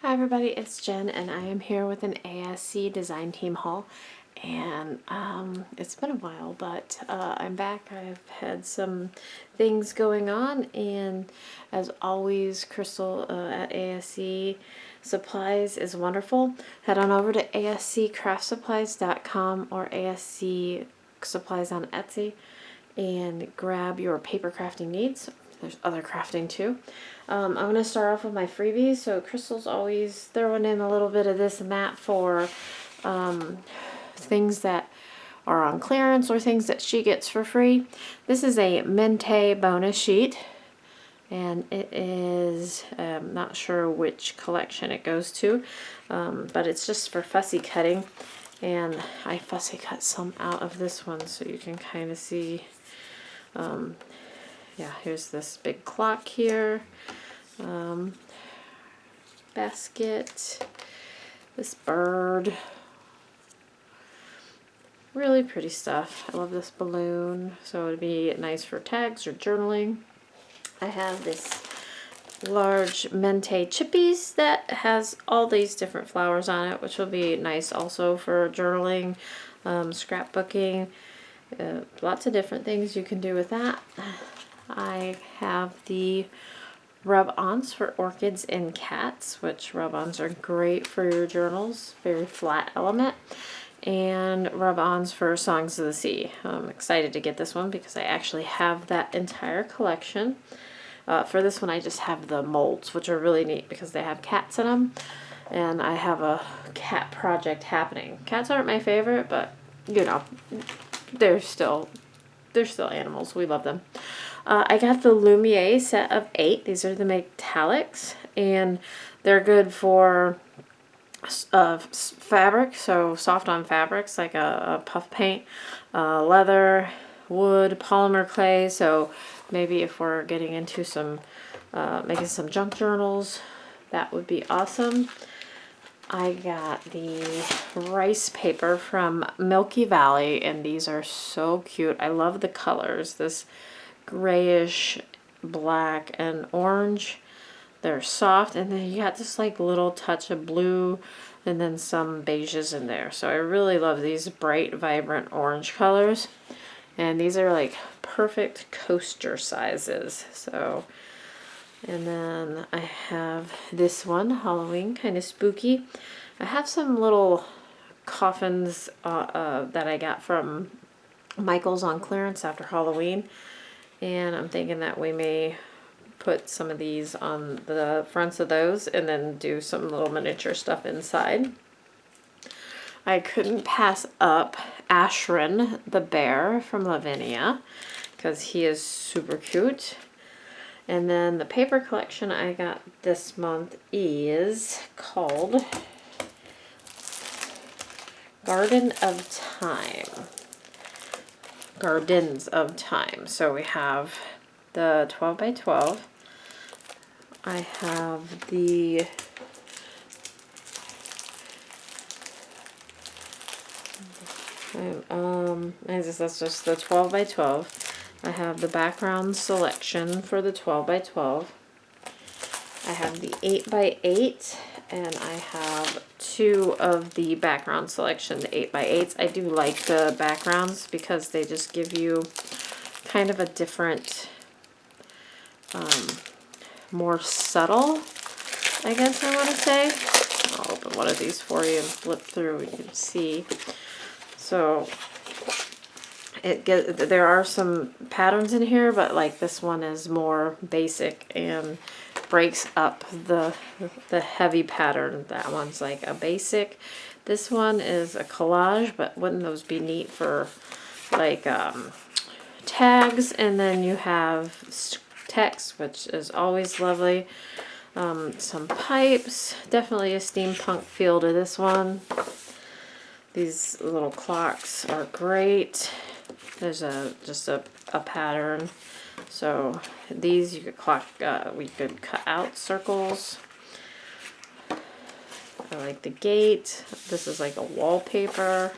Hi everybody, it's Jen and I am here with an ASC design team haul, and it's been a while, but I'm back. I've had some things going on, and as always, Crystal at ASC Supplies is wonderful. Head on over to asccraftsupplies.com or ASC Supplies on Etsy and grab your paper crafting needs. There's other crafting too. I'm going to start off with my freebies. So Crystal's always throwing in a little bit of this and that for things that are on clearance or things that she gets for free. This is a Mente bonus sheet, and it is not sure which collection it goes to, but it's just for fussy cutting, and I fussy cut some out of this one so you can kind of see. Yeah, here's this big clock here, basket, this bird, really pretty stuff. I love this balloon, so it would be nice for tags or journaling. I have this large Mente chippies that has all these different flowers on it, which will be nice also for journaling, scrapbooking, lots of different things you can do with that. I have the rub-ons for orchids and cats, which rub-ons are great for your journals, very flat element, and rub-ons for Songs of the Sea. I'm excited to get this one because I actually have that entire collection. For this one I just have the molds, which are really neat because they have cats in them, and I have a cat project happening. Cats aren't my favorite, but you know, they're still animals. We love them. I got the Lumiere set of 8. These are the metallics, and they're good for fabric, so soft on fabrics like a puff paint, leather, wood, polymer clay. So maybe if we're getting into some making some junk journals, that would be awesome. I got the rice paper from Milky Valley, and these are so cute. I love the colors, this grayish, black, and orange. They're soft, and then you got this like little touch of blue and then some beiges in there. So I really love these bright, vibrant orange colors, and these are like perfect coaster sizes. So, and then I have this one, Halloween, kind of spooky. I have some little coffins that I got from Michael's on clearance after Halloween, and I'm thinking that we may put some of these on the fronts of those and then do some little miniature stuff inside. I couldn't pass up Ashrin the bear from Lavinia because he is super cute. And then the paper collection I got this month is called Garden of Time. Gardens of Time. So we have the 12 by 12. I have the that's just the 12 by 12. I have the background selection for the 12 by 12. I have the 8 by 8, and I have 2 of the background selection, the 8 by 8s. I do like the backgrounds because they just give you kind of a different, more subtle, I guess I want to say. I'll open one of these for you and flip through, you can see. So there are some patterns in here, but like this one is more basic and breaks up the heavy pattern. That one's like a basic. This one is a collage, but wouldn't those be neat for like tags? And then you have text, which is always lovely. Some pipes, definitely a steampunk feel to this one. These little clocks are great. There's just a pattern. So these you could we could cut out circles. I like the gate. This is like a wallpaper.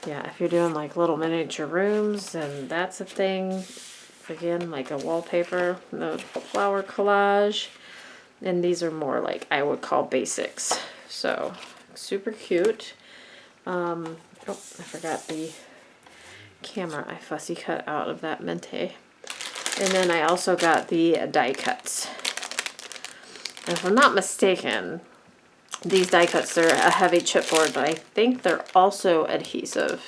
Yeah, if you're doing like little miniature rooms, then that's a thing. Again, like a wallpaper, the flower collage. And these are more like I would call basics. So super cute. Oh, I forgot the camera I fussy cut out of that Mente. And then I also got the die cuts. And if I'm not mistaken, these die cuts, they're a heavy chipboard, but I think they're also adhesive.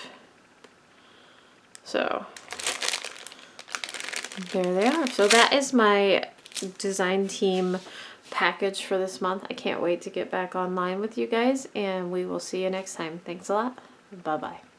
So there they are. So that is my design team package for this month. I can't wait to get back online with you guys, and we will see you next time. Thanks a lot. Bye-bye.